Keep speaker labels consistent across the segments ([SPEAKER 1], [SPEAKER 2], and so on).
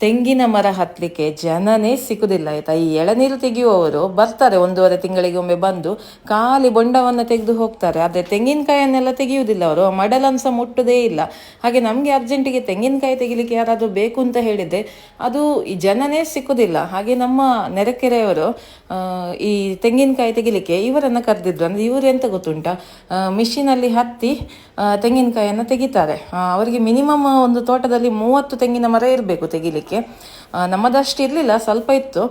[SPEAKER 1] ತೆಂಗಿನ ಮರ ಹತ್ತಲಿಕ್ಕೆ ಜನನೇ ಸಿಕ್ಕುದಿಲ್ಲ ಆಯ್ತಾ. ಈ ಎಳನೀರು ತೆಗೆಯುವವರು ಬರ್ತಾರೆ 1.5 ತಿಂಗಳಿಗೊಮ್ಮೆ ಬಂದು ಖಾಲಿ ಬೊಂಡವನ್ನು ತೆಗೆದು ಹೋಗ್ತಾರೆ. ಆದರೆ ತೆಂಗಿನಕಾಯನ್ನೆಲ್ಲ ತೆಗೆಯುವುದಿಲ್ಲ ಅವರು, ಮಡಲನ್ನು ಸಹ ಮುಟ್ಟುದೇ ಇಲ್ಲ. ಹಾಗೆ ನಮಗೆ ಅರ್ಜೆಂಟಿಗೆ ತೆಂಗಿನಕಾಯಿ ತೆಗಿಲಿಕ್ಕೆ ಯಾರಾದರೂ ಬೇಕು ಅಂತ ಹೇಳಿದೆ, ಅದು ಈ ಜನನೇ ಸಿಕ್ಕುದಿಲ್ಲ. ಹಾಗೆ ನಮ್ಮ ನೆರೆಕೆರೆಯವರು ಈ ತೆಂಗಿನಕಾಯಿ ತೆಗಿಲಿಕ್ಕೆ ಇವರನ್ನು ಕರೆದಿದ್ರು. ಅಂದರೆ ಇವರು ಎಂತ ಗೊತ್ತುಂಟಾ, ಮಿಷಿನಲ್ಲಿ ಹತ್ತಿ ತೆಂಗಿನಕಾಯನ್ನು ತೆಗಿತಾರೆ. ಅವರಿಗೆ ಮಿನಿಮಮ್ ಒಂದು ತೋಟದಲ್ಲಿ 30 ತೆಂಗಿನ ಮರ ಇರಬೇಕು ತೆಗಿಲಿಕ್ಕೆ. ನಮ್ಮದಷ್ಟು ಇರಲಿಲ್ಲ, ಸ್ವಲ್ಪ ಇತ್ತು.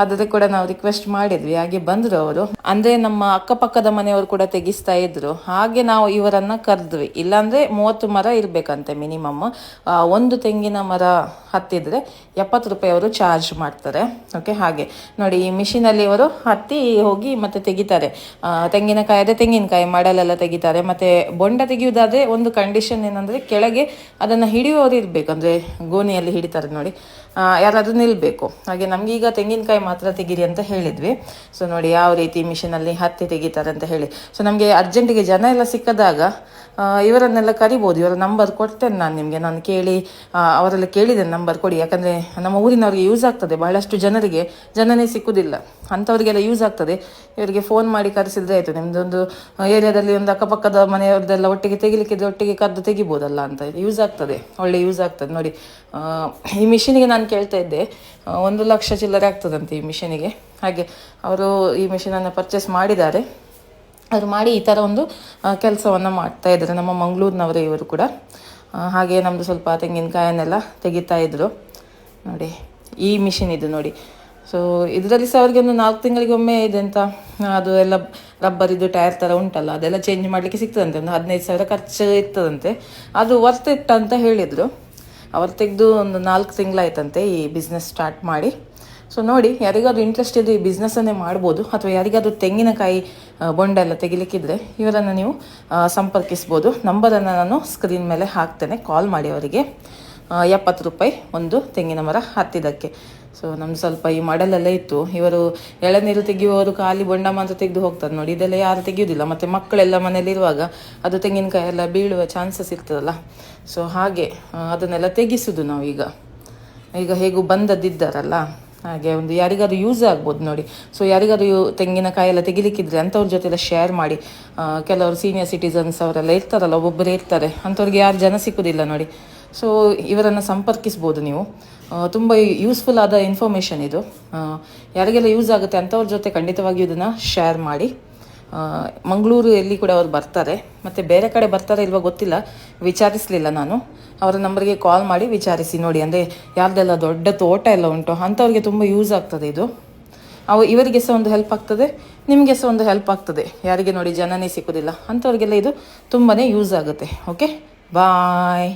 [SPEAKER 1] ಆದರೆ ಕೂಡ ನಾವು ರಿಕ್ವೆಸ್ಟ್ ಮಾಡಿದ್ವಿ, ಹಾಗೆ ಬಂದರು ಅವರು. ಅಂದರೆ ನಮ್ಮ ಅಕ್ಕಪಕ್ಕದ ಮನೆಯವರು ಕೂಡ ತೆಗಿಸ್ತಾ ಇದ್ರು, ಹಾಗೆ ನಾವು ಇವರನ್ನು ಕರೆದ್ವಿ. ಇಲ್ಲಾಂದರೆ 30 ಮರ ಇರಬೇಕಂತೆ ಮಿನಿಮಮ್. ಒಂದು ತೆಂಗಿನ ಮರ ಹತ್ತಿದ್ರೆ 70 ರೂಪಾಯಿ ಅವರು ಚಾರ್ಜ್ ಮಾಡ್ತಾರೆ. ಓಕೆ, ಹಾಗೆ ನೋಡಿ ಈ ಮಿಷಿನಲ್ಲಿ ಅವರು ಹತ್ತಿ ಹೋಗಿ ಮತ್ತೆ ತೆಗಿತಾರೆ. ತೆಂಗಿನಕಾಯಿ ಅದೇ ತೆಂಗಿನಕಾಯಿ ಮಡಲೆಲ್ಲ ತೆಗಿತಾರೆ. ಮತ್ತು ಬೊಂಡ ತೆಗೆಯುವುದಾದರೆ ಒಂದು ಕಂಡೀಷನ್ ಏನಂದರೆ, ಕೆಳಗೆ ಅದನ್ನು ಹಿಡಿಯುವವರು ಇರಬೇಕು. ಅಂದರೆ ಗೋಣಿಯಲ್ಲಿ ಹಿಡಿತಾರೆ ನೋಡಿ, ಯಾರಾದರೂ ನಿಲ್ಲಬೇಕು. ಹಾಗೆ ನಮಗೀಗ ತೆಂಗಿನಕಾಯಿ ಮಾತ್ರ ತೆಗೀರಿ ಅಂತ ಹೇಳಿದ್ವಿ. ಸೊ ನೋಡಿ ಯಾವ ರೀತಿ ಮಿಷಿನಲ್ಲಿ ಹತ್ತಿ ತೆಗಿತಾರೆ ಅಂತ ಹೇಳಿ. ಸೊ ನಮಗೆ ಅರ್ಜೆಂಟಿಗೆ ಜನ ಎಲ್ಲ ಸಿಕ್ಕದಾಗ ಇವರನ್ನೆಲ್ಲ ಕರಿಬೋದು. ಇವರ ನಂಬರ್ ಕೊಡ್ತೇನೆ ನಾನು ನಿಮಗೆ. ನಾನು ಕೇಳಿ ಅವರೆಲ್ಲ ಕೇಳಿದ್ದೇನೆ, ನಂಬರ್ ಕೊಡಿ. ಯಾಕಂದರೆ ನಮ್ಮ ಊರಿನವ್ರಿಗೆ ಯೂಸ್ ಆಗ್ತದೆ. ಬಹಳಷ್ಟು ಜನನೇ ಸಿಕ್ಕುದಿಲ್ಲ, ಅಂಥವ್ರಿಗೆಲ್ಲ ಯೂಸ್ ಆಗ್ತದೆ. ಇವರಿಗೆ ಫೋನ್ ಮಾಡಿ ಕರೆಸಿದ್ರೆ ಆಯಿತು, ನಿಮ್ಮದೊಂದು ಏರಿಯಾದಲ್ಲಿ ಒಂದು ಅಕ್ಕಪಕ್ಕದ ಮನೆಯವ್ರದ್ದೆಲ್ಲ ಒಟ್ಟಿಗೆ ತೆಗಿಲಿಕ್ಕಿದ್ರೆ ಒಟ್ಟಿಗೆ ಕದ್ದು ತೆಗಿಬೋದಲ್ಲ ಅಂತ. ಯೂಸ್ ಆಗ್ತದೆ, ಒಳ್ಳೆ ಯೂಸ್ ಆಗ್ತದೆ ನೋಡಿ. ಈ ಮಿಷಿನಿಗೆ ನಾನು ಕೇಳ್ತಾ ಇದ್ದೆ 1 ಲಕ್ಷ ಚಿಲ್ಲರೆ ಆಗ್ತದಂತೆ ಈ ಮಿಷಿನಿಗೆ. ಹಾಗೆ ಅವರು ಈ ಮಿಷಿನನ್ನು ಪರ್ಚೇಸ್ ಮಾಡಿದ್ದಾರೆ. ಅವರು ಮಾಡಿ ಈ ಥರ ಒಂದು ಕೆಲಸವನ್ನು ಮಾಡ್ತಾ ಇದ್ದಾರೆ. ನಮ್ಮ ಮಂಗಳೂರಿನವರೇ ಇವರು ಕೂಡ. ಹಾಗೆ ನಮ್ಮದು ಸ್ವಲ್ಪ ತೆಂಗಿನಕಾಯನ್ನೆಲ್ಲ ತೆಗಿತಾ ಇದ್ರು ನೋಡಿ. ಈ ಮಿಷಿನ್ ಇದು ನೋಡಿ. ಸೊ ಇದರಲ್ಲಿ ಸಹ ಅವ್ರಿಗೆ ಒಂದು 4 ತಿಂಗಳಿಗೊಮ್ಮೆ ಇದೆಂತ ಅದು ಎಲ್ಲ ರಬ್ಬರಿದ್ದು ಟೈರ್ ಥರ ಉಂಟಲ್ಲ, ಅದೆಲ್ಲ ಚೇಂಜ್ ಮಾಡಲಿಕ್ಕೆ ಸಿಗ್ತದಂತೆ. ಒಂದು 15,000 ಖರ್ಚು ಇರ್ತದಂತೆ. ಅದು ವರ್ತ್ ಇಟ್ ಅಂತ ಹೇಳಿದರು. ಅವ್ರು ತೆಗೆದು ಒಂದು 4 ತಿಂಗಳಾಯ್ತಂತೆ ಈ ಬಿಸ್ನೆಸ್ ಸ್ಟಾರ್ಟ್ ಮಾಡಿ. ಸೊ ನೋಡಿ, ಯಾರಿಗಾದ್ರೂ ಇಂಟ್ರೆಸ್ಟ್ ಇದೆ ಈ ಬಿಸ್ನೆಸ್ಸನ್ನೇ ಮಾಡ್ಬೋದು. ಅಥವಾ ಯಾರಿಗಾದ್ರೂ ತೆಂಗಿನಕಾಯಿ ಬೊಂಡ ಎಲ್ಲ ತೆಗಿಲಿಕ್ಕಿದ್ರೆ ಇವರನ್ನು ನೀವು ಸಂಪರ್ಕಿಸ್ಬೋದು. ನಂಬರನ್ನು ನಾನು ಸ್ಕ್ರೀನ್ ಮೇಲೆ ಹಾಕ್ತೇನೆ, ಕಾಲ್ ಮಾಡಿ ಅವರಿಗೆ. 70 ರೂಪಾಯಿ ಒಂದು ತೆಂಗಿನ ಮರ ಹತ್ತಿದ್ದಕ್ಕೆ. ಸೊ ನಮ್ದು ಸ್ವಲ್ಪ ಈ ಮಡಲೆಲ್ಲ ಇತ್ತು. ಇವರು ಎಳನೀರು ತೆಗೆಯುವವರು ಖಾಲಿ ಬೊಂಡ ಮಾತ್ರ ತೆಗೆದು ಹೋಗ್ತಾರೆ ನೋಡಿ. ಇದೆಲ್ಲ ಯಾರು ತೆಗೆಯೋದಿಲ್ಲ. ಮತ್ತು ಮಕ್ಕಳೆಲ್ಲ ಮನೇಲಿರುವಾಗ ಅದು ತೆಂಗಿನಕಾಯಿ ಎಲ್ಲ ಬೀಳುವ ಚಾನ್ಸಸ್ ಇರ್ತದಲ್ಲ. ಸೊ ಹಾಗೆ ಅದನ್ನೆಲ್ಲ ತೆಗಿಸೋದು ನಾವೀಗ. ಈಗ ಹೇಗೂ ಬಂದದ್ದಿದ್ದಾರಲ್ಲ, ಹಾಗೆ ಒಂದು ಯಾರಿಗಾದ್ರೂ ಯೂಸ್ ಆಗ್ಬೋದು ನೋಡಿ. ಸೊ ಯಾರಿಗಾದ್ರೂ ತೆಂಗಿನಕಾಯಿ ಎಲ್ಲ ತೆಗಿಲಿಕ್ಕಿದ್ರೆ ಅಂಥವ್ರ ಜೊತೆ ಎಲ್ಲ ಶೇರ್ ಮಾಡಿ. ಕೆಲವರು ಸೀನಿಯರ್ ಸಿಟಿಸನ್ಸ್ ಅವರೆಲ್ಲ ಇರ್ತಾರಲ್ಲ, ಒಬ್ಬೊಬ್ಬರೇ ಇರ್ತಾರೆ, ಅಂಥವ್ರಿಗೆ ಯಾರು ಜನ ಸಿಕ್ಕುದಿಲ್ಲ ನೋಡಿ. ಸೊ ಇವರನ್ನು ಸಂಪರ್ಕಿಸ್ಬೋದು ನೀವು. ತುಂಬ ಯೂಸ್ಫುಲ್ ಆದ ಇನ್ಫಾರ್ಮೇಷನ್ ಇದು. ಯಾರಿಗೆಲ್ಲ ಯೂಸ್ ಆಗುತ್ತೆ ಅಂಥವ್ರ ಜೊತೆ ಖಂಡಿತವಾಗಿಯೂ ಇದನ್ನು ಶೇರ್ ಮಾಡಿ. ಮಂಗಳೂರು ಎಲ್ಲಿ ಕೂಡ ಅವ್ರು ಬರ್ತಾರೆ. ಮತ್ತು ಬೇರೆ ಕಡೆ ಬರ್ತಾರೆ ಇಲ್ವ ಗೊತ್ತಿಲ್ಲ, ವಿಚಾರಿಸಲಿಲ್ಲ ನಾನು. ಅವರ ನಂಬರ್ಗೆ ಕಾಲ್ ಮಾಡಿ ವಿಚಾರಿಸಿ ನೋಡಿ. ಅಂದರೆ ಯಾರ್ದೆಲ್ಲ ದೊಡ್ಡ ತೋಟ ಎಲ್ಲ ಉಂಟು ಅಂಥವ್ರಿಗೆ ತುಂಬ ಯೂಸ್ ಆಗ್ತದೆ ಇದು. ಇವರಿಗೆ ಸಹ ಒಂದು ಹೆಲ್ಪ್ ಆಗ್ತದೆ, ನಿಮಗೆ ಸಹ ಒಂದು ಹೆಲ್ಪ್ ಆಗ್ತದೆ. ಯಾರಿಗೆ ನೋಡಿ ಜನನೇ ಸಿಕ್ಕುದಿಲ್ಲ ಅಂಥವ್ರಿಗೆಲ್ಲ ಇದು ತುಂಬಾ ಯೂಸ್ ಆಗುತ್ತೆ. ಓಕೆ, ಬಾಯ್.